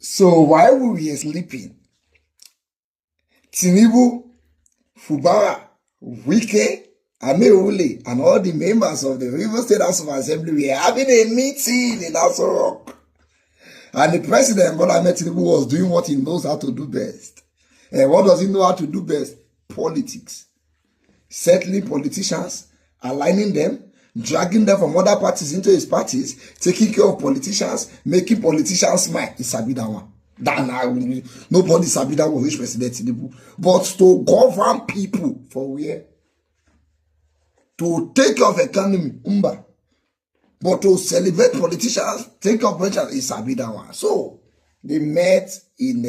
So while we were sleeping, Tinubu, Fubara, Wike, Ameule, and all the members of the River State House of Assembly were having a meeting in Aso Rock. And the president, Bola Ahmed Tinubu, was doing what he knows how to do best. And what does he know how to do best? Politics. Settling politicians, aligning them, dragging them from other parties into his parties, taking care of politicians, making politicians smile. He sabi that one. Nobody sabi that one, which President Tinubu. But to govern people for where? To take care of economy, but to celebrate politicians, take care of politicians, he sabi that one. So they met in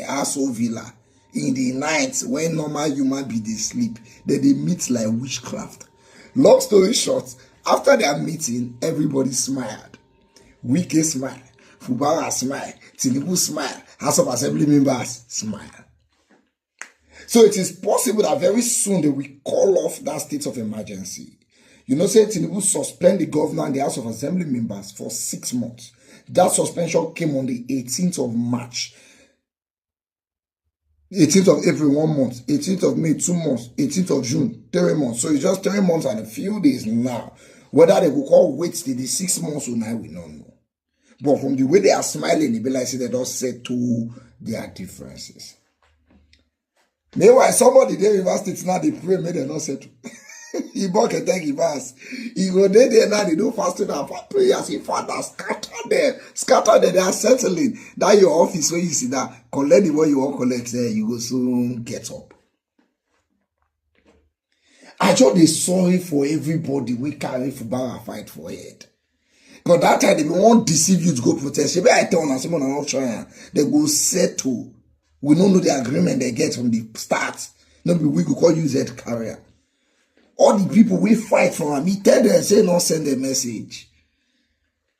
Aso Villa in the night when normal human beings they sleep. Then they meet like witchcraft. Long story short, after their meeting, everybody smiled. Wike smiled. Fubara smiled. Tinubu smiled. House of Assembly members smiled. So it is possible that very soon they will call off that state of emergency. You know, say Tinubu suspend the governor and the House of Assembly members for 6 months. That suspension came on the 18th of March. 18th of April, 1 month. 18th of May, 2 months. 18th of June, 3 months. So it's just 3 months and a few days now. Whether they will call wait till the 6 months or now, we don't know. But from the way they are smiling, it be like they don't settle their differences. Meanwhile, somebody there in Rivers State now, they pray, may they not settle. He bought a tank, he pass. He go there now, they do fasting and prayers. He father scatter them, they are settling. That your office where you see that, collect the way you want collect there, you go soon get up. I just dey sorry for everybody we carry Fubara fight for it. Because that time they won't deceive you to go protest. Maybe I tell them someone are not trying, they go settle. We don't know the agreement they get from the start. Not be we could call you Z carrier. All the people we fight for him, he tell them, say, not send a message.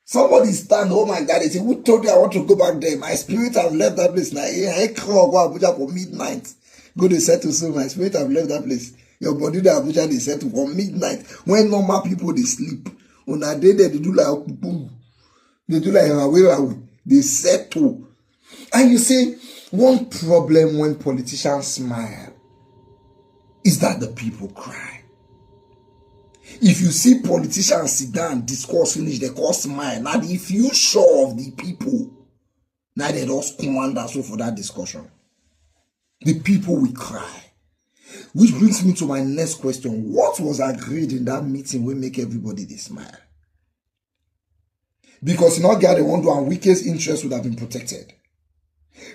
Somebody stand, oh my God, they say, who told you I want to go back there? My spirit has left that place. Now, I crawl, go Abuja for midnight. Go to settle, so my spirit have left that place. Your body, the Abuja, they settle for midnight. When normal people, they sleep. On a day, they do like, boom. They do like, away. They settle. And you see, one problem when politicians smile is that the people cry. If you see politicians sit down, discourse finish, they call smile. Now, if you sure of the people, now they just command us for that discussion. The people will cry. Which brings me to my next question. What was agreed in that meeting will make everybody they smile? Because in all God, they want to, and Wike's interest would have been protected.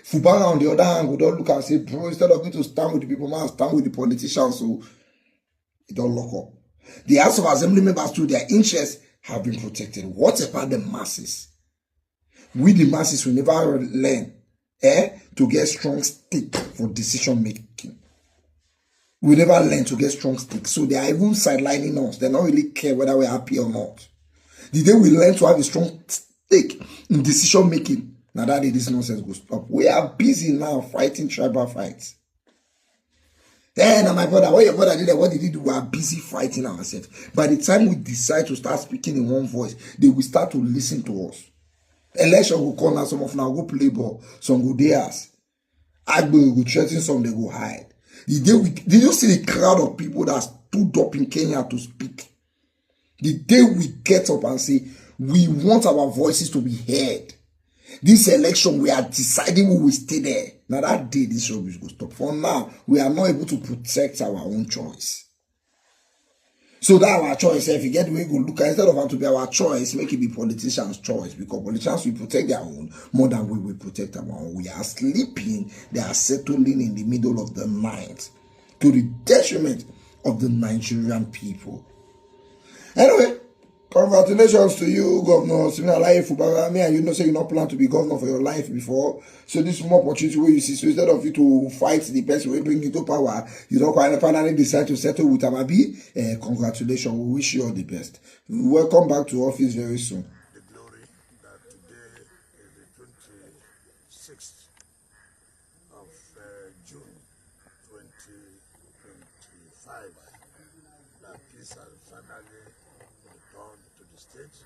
Fubara, on the other hand, would not look and say, bro, instead of me to stand with the people, man, stand with the politicians, so it don't lock up. The House of Assembly members, too, their interests have been protected. What about the masses? We, the masses, will never learn to get strong stick for decision making. We never learn to get strong stick. So they are even sidelining us. They don't really care whether we're happy or not. The day we learn to have a strong stick in decision making, now that day this nonsense will stop. We are busy now fighting tribal fights. Then, my brother, what your brother did, what did he do? We are busy fighting ourselves. By the time we decide to start speaking in one voice, they will start to listen to us. Election will come now, some of now go play ball, some go theirs. Agbo will threaten, some they go hide. Did you see the crowd of people that stood up in Kenya to speak? The day we get up and say, we want our voices to be heard. This election, we are deciding who will stay there. Now that day, this rubbish will stop. For now, we are not able to protect our own choice. So that our choice, if you get the way we look at, instead of it to be our choice, make it be politicians' choice. Because politicians will protect their own more than we will protect our own. We are sleeping, they are settling in the middle of the night to the detriment of the Nigerian people. Anyway, congratulations to you, Governor Fubara. Me and you know, say you not plan to be governor for your life before. So this is more opportunity where you see. So instead of you to fight the person who bring you to power, you don't finally decide to settle with Amabi. Congratulations. We wish you all the best. Welcome back to office very soon. The glory that today is the 26th of June 2025. That peace has finally returned to the state.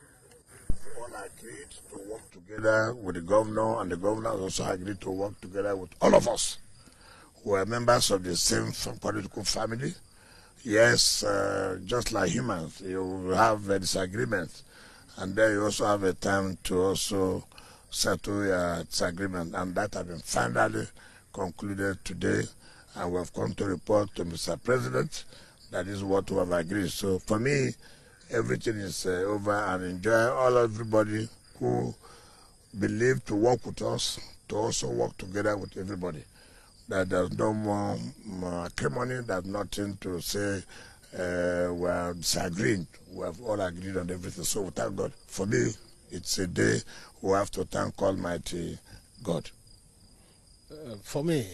all agreed to work together with the governor, and the governor also agreed to work together with all of us who are members of the same political family. Yes, just like humans, you have a disagreement, and then you also have a time to also settle your disagreement, and that has been finally concluded today, and we have come to report to Mr. President that is what we have agreed. So for me, everything is over, and enjoy everybody who believe to work with us, to also work together with everybody. That there's no more acrimony, there's nothing to say we are disagreeing. We have all agreed on everything. So we thank God. For me, it's a day we have to thank Almighty God. For me,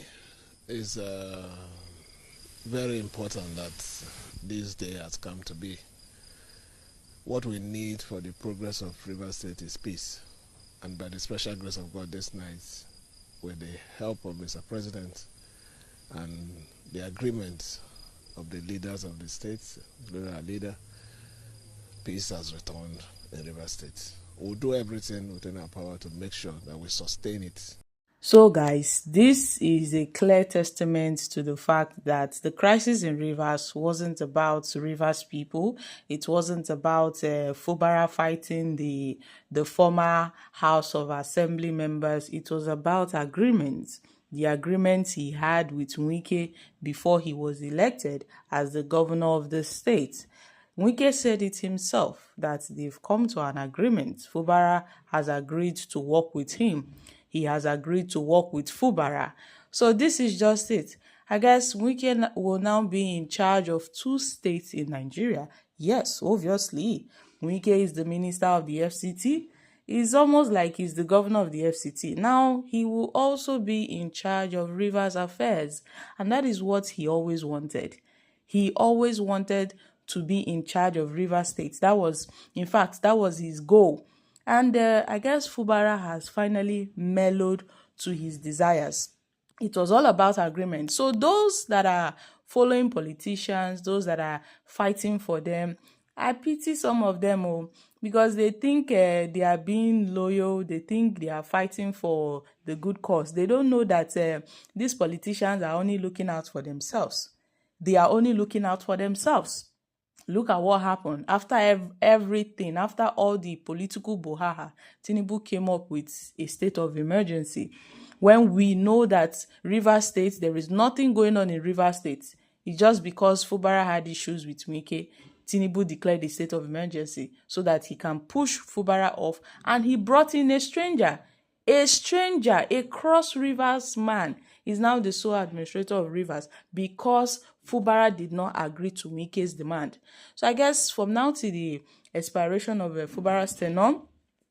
it's very important that this day has come to be. What we need for the progress of Rivers State is peace. And by the special grace of God this night, with the help of Mr. President and the agreement of the leaders of the states, including our leader, peace has returned in Rivers State. We'll do everything within our power to make sure that we sustain it. So guys, this is a clear testament to the fact that the crisis in Rivers wasn't about Rivers people. It wasn't about Fubara fighting the former House of Assembly members. It was about agreements. The agreement he had with Wike before he was elected as the governor of the state. Wike said it himself that they've come to an agreement. Fubara has agreed to work with him. He has agreed to work with Fubara. So this is just it. I guess Wike will now be in charge of 2 states in Nigeria. Yes, obviously. Wike is the minister of the FCT. It's almost like he's the governor of the FCT. Now, he will also be in charge of Rivers affairs. And that is what he always wanted. He always wanted to be in charge of Rivers State. That was his goal. And I guess Fubara has finally mellowed to his desires. It was all about agreement. So those that are following politicians, those that are fighting for them, I pity some of them because they think they are being loyal. They think they are fighting for the good cause. They don't know that these politicians are only looking out for themselves. They are only looking out for themselves. Look at what happened. After everything, after all the political brouhaha, Tinubu came up with a state of emergency. When we know that Rivers State, there is nothing going on in Rivers State. It's just because Fubara had issues with Wike, Tinubu declared a state of emergency so that he can push Fubara off, and he brought in a stranger, a cross Rivers man is now the sole administrator of Rivers because Fubara did not agree to Wike's demand. So I guess from now to the expiration of Fubara's tenure,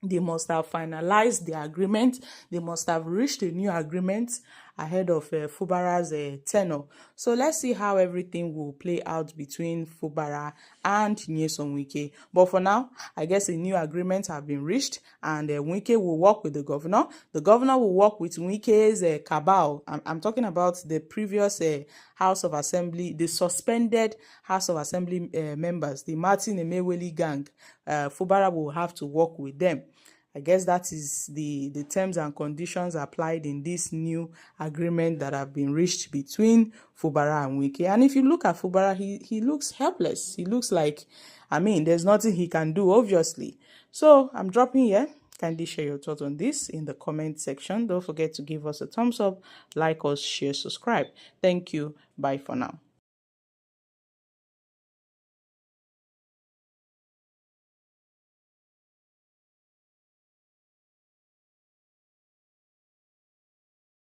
they must have finalized the agreement. They must have reached a new agreement ahead of Fubara's tenure. So let's see how everything will play out between Fubara and Nyesom Wike. But for now, I guess a new agreement have been reached, and Wike will work with the governor. The governor will work with Wike's cabal. I'm talking about the previous House of Assembly, the suspended House of Assembly members, the Martin Emeweli gang. Fubara will have to work with them. I guess that is the terms and conditions applied in this new agreement that have been reached between Fubara and Wike. And if you look at Fubara, he looks helpless. He looks like, there's nothing he can do, obviously. So I'm dropping here. Kindly share your thoughts on this in the comment section. Don't forget to give us a thumbs up, like us, share, subscribe. Thank you. Bye for now.